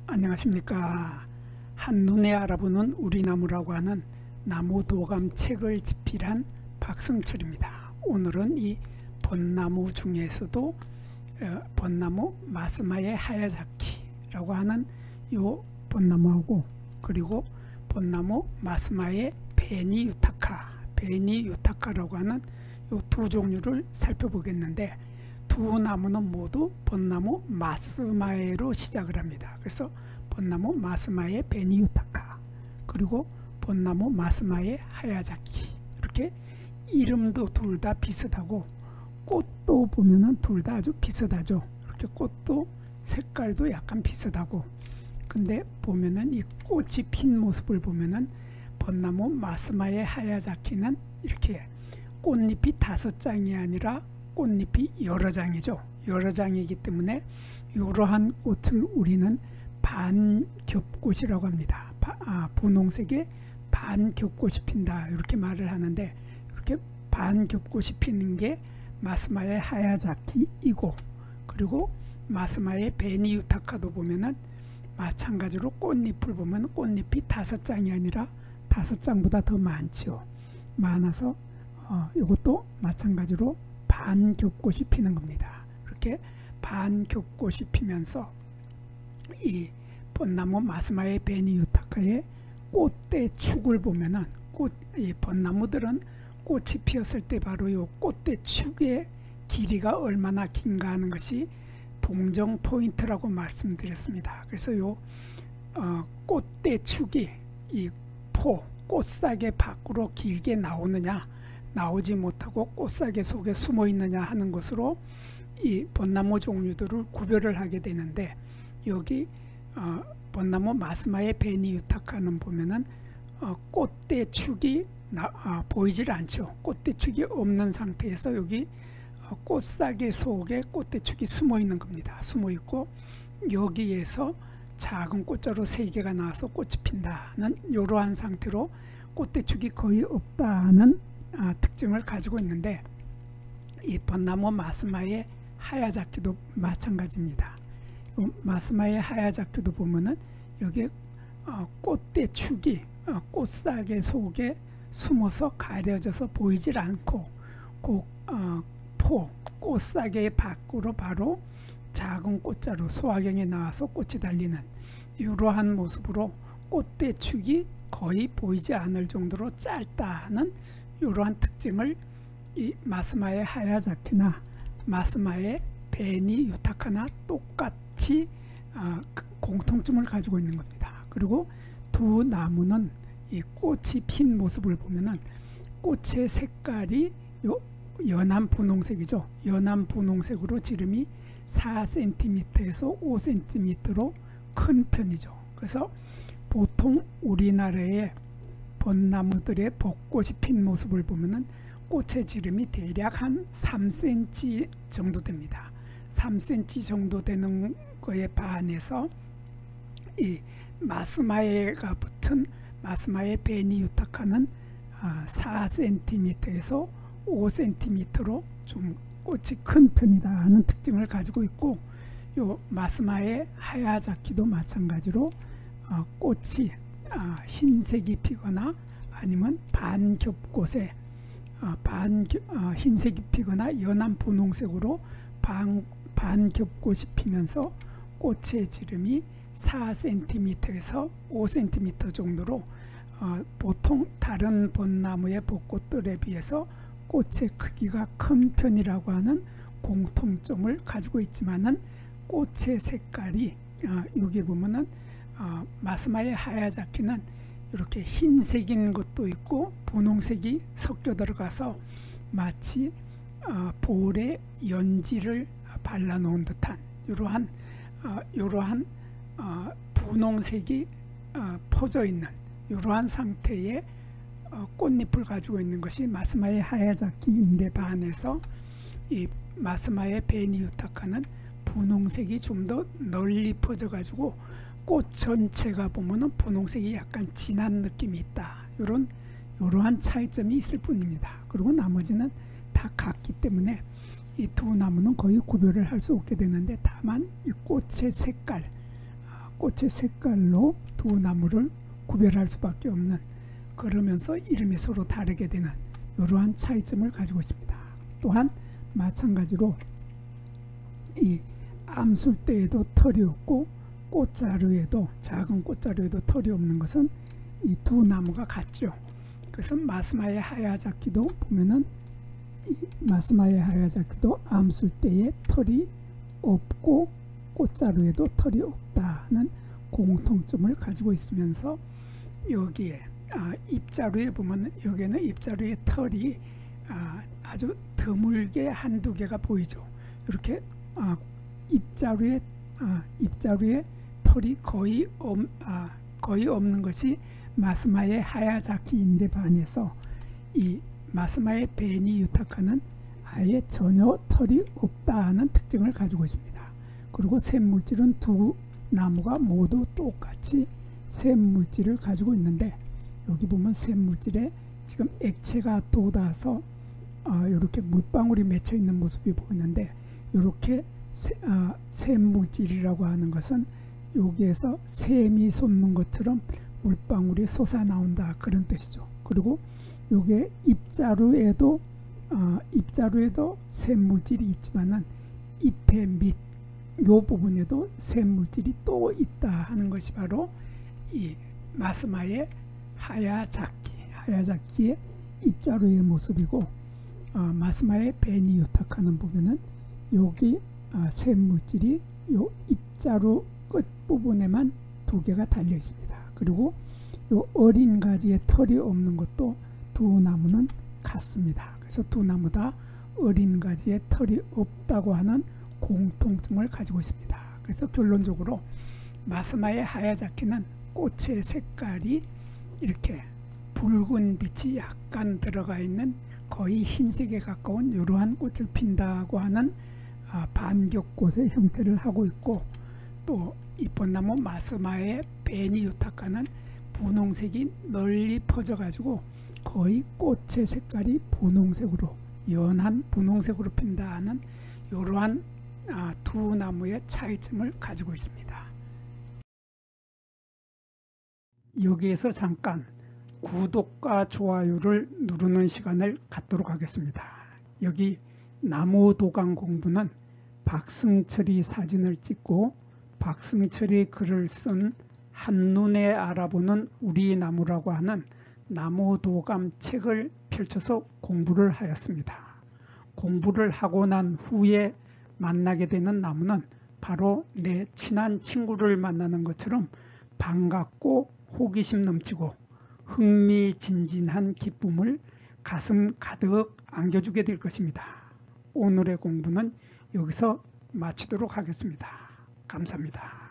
안녕하십니까. 한눈에 알아보는 우리나무라고 하는 나무도감 책을 집필한 박승철입니다. 오늘은 이 벚나무 중에서도 벚나무 마스마의 하야자키라고 하는 요 벚나무하고, 그리고 벚나무 마스마의 베니유타카라고 하는 요 두 종류를 살펴보겠는데, 두 나무는 모두 벚나무 마스마에로 시작을 합니다. 그래서 벚나무 마스마의 베니유타카, 그리고 벚나무 마스마의 하야자키, 이렇게 이름도 둘 다 비슷하고 꽃도 보면은 둘 다 아주 비슷하죠. 이렇게 꽃도 색깔도 약간 비슷하고, 근데 보면은 이 꽃이 핀 모습을 보면은 벚나무 마스마의 하야자키는 이렇게 꽃잎이 5장이 아니라 꽃잎이 여러 장이죠. 여러 장이기 때문에 이러한 꽃을 우리는 반겹꽃이라고 합니다. 분홍색의 반겹꽃이 핀다, 이렇게 말을 하는데, 이렇게 반겹꽃이 피는 게 마스마의 하야자키이고, 그리고 마스마의 베니유타카도 보면은 마찬가지로 꽃잎을 보면 꽃잎이 5장이 아니라 5장보다 더 많지요. 많아서 이것도 마찬가지로 반겹꽃이 피는 겁니다. 이렇게 반겹꽃이 피면서 이 벚나무 마스마의 베니유타카의 꽃대 축을 보면은 이 벚나무들은 꽃이 피었을 때 바로 이 꽃대 축의 길이가 얼마나 긴가 하는 것이 동정 포인트라고 말씀드렸습니다. 그래서 요 꽃대 축이 이 꽃사계 밖으로 길게 나오느냐, 나오지 못하고 꽃사계 속에 숨어 있느냐 하는 것으로 이 벚나무 종류들을 구별을 하게 되는데, 여기 벚나무 마스마의 베니유타카는 보면은 꽃대 축이 보이질 않죠. 꽃대 축이 없는 상태에서 여기 꽃사계 속에 꽃대 축이 숨어 있는 겁니다. 숨어 있고, 여기에서 작은 꽃자루 3개가 나와서 꽃이 핀다는 이러한 상태로 꽃대 축이 거의 없다는 특징을 가지고 있는데, 이 벚나무 마스마의 하야자키도 마찬가지입니다. 마스마의 하야자키도 보면은 여기 꽃대 축이 꽃사계 속에 숨어서 가려져서 보이질 않고, 꽃사계 밖으로 바로 작은 꽃자루 소화경에 나와서 꽃이 달리는 이러한 모습으로 꽃대 축이 거의 보이지 않을 정도로 짧다는 이러한 특징을 이 마스마의 하야자키나 마스마의 베니유타카나 똑같이 공통점을 가지고 있는 겁니다. 그리고 두 나무는 이 꽃이 핀 모습을 보면은 꽃의 색깔이 연한 분홍색이죠. 연한 분홍색으로 지름이 4cm에서 5cm로 큰 편이죠. 그래서 보통 우리나라의 벚나무들의 벚꽃이 핀 모습을 보면은 꽃의 지름이 대략 한 3cm 정도 됩니다. 3cm 정도 되는 거에 반해서 이 마스마에가 붙은 마스마의 베니유타카는 4cm에서 5cm로 좀 꽃이 큰 편이다 하는 특징을 가지고 있고, 요 마스마의 하야자키도 마찬가지로 꽃이 흰색이 피거나 아니면 반겹꽃에 흰색이 피거나 연한 분홍색으로 반겹꽃이 피면서 꽃의 지름이 4cm에서 5cm 정도로 보통 다른 벚나무의 벚꽃들에 비해서 꽃의 크기가 큰 편이라고 하는 공통점을 가지고 있지만은, 꽃의 색깔이 여기 보면은 마스마의 하야자키는 이렇게 흰색인 것도 있고 분홍색이 섞여 들어가서 마치 볼에 연지를 발라 놓은 듯한 이러한 분홍색이 퍼져 있는 이러한 상태의 꽃잎을 가지고 있는 것이 마스마의 하야자키인데, 반해서 이 마스마의 베니유타카는 분홍색이 좀 더 널리 퍼져 가지고 꽃 전체가 보면은 분홍색이 약간 진한 느낌이 있다. 이러한 차이점이 있을 뿐입니다. 그리고 나머지는 다 같기 때문에 이 두 나무는 거의 구별을 할 수 없게 되는데, 다만 이 꽃의 색깔, 꽃의 색깔로 두 나무를 구별할 수밖에 없는, 그러면서 이름이 서로 다르게 되는 이러한 차이점을 가지고 있습니다. 또한 마찬가지로 이 암술대에도 털이 없고 꽃자루에도, 작은 꽃자루에도 털이 없는 것은 이 두 나무가 같죠. 그래서 마스마의 하야자키도 보면은 이 마스마의 하야자키도 암술대에 털이 없고 꽃자루에도 털이 없다는 공통점을 가지고 있으면서 여기에 잎자루에 보면 여기에는 잎자루의 털이 아주 드물게 한두 개가 보이죠. 이렇게 잎자루에 털이 거의 없는 것이 마스마의 하야자키인데 반해서 이 마스마의 베니 유타카는 아예 전혀 털이 없다는 특징을 가지고 있습니다. 그리고 샘물질은 두 나무가 모두 똑같이 샘물질을 가지고 있는데, 여기 보면 샘물질에 지금 액체가 돋아서 이렇게 물방울이 맺혀 있는 모습이 보이는데, 이렇게 샘물질이라고 하는 것은 여기에서 샘이 솟는 것처럼 물방울이 솟아나온다, 그런 뜻이죠. 그리고 요게 잎자루에도 샘물질이 있지만은 잎의 밑 요 부분에도 샘물질이 또 있다 하는 것이 바로 이 마스마의 하야자키의 잎자루의 모습이고, 마스마의 베니 유타카는 보면은 여기 샘물질이 요 잎자루 끝 부분에만 두 개가 달려 있습니다. 그리고 요 어린 가지에 털이 없는 것도 두 나무는 같습니다. 그래서 두 나무 다 어린 가지에 털이 없다고 하는 공통점을 가지고 있습니다. 그래서 결론적으로 마스마의 하야자키는 꽃의 색깔이 이렇게 붉은 빛이 약간 들어가 있는 거의 흰색에 가까운 이러한 꽃을 핀다고 하는 반격꽃의 형태를 하고 있고, 또 이 벚나무 마스마의 베니 유타카는 분홍색이 널리 퍼져 가지고 거의 꽃의 색깔이 분홍색으로, 연한 분홍색으로 핀다는 이러한 두 나무의 차이점을 가지고 있습니다. 여기에서 잠깐 구독과 좋아요를 누르는 시간을 갖도록 하겠습니다. 여기 나무도감 공부는 박승철이 사진을 찍고 박승철이 글을 쓴 한눈에 알아보는 우리 나무라고 하는 나무도감 책을 펼쳐서 공부를 하였습니다. 공부를 하고 난 후에 만나게 되는 나무는 바로 내 친한 친구를 만나는 것처럼 반갑고 호기심 넘치고 흥미진진한 기쁨을 가슴 가득 안겨주게 될 것입니다. 오늘의 공부는 여기서 마치도록 하겠습니다. 감사합니다.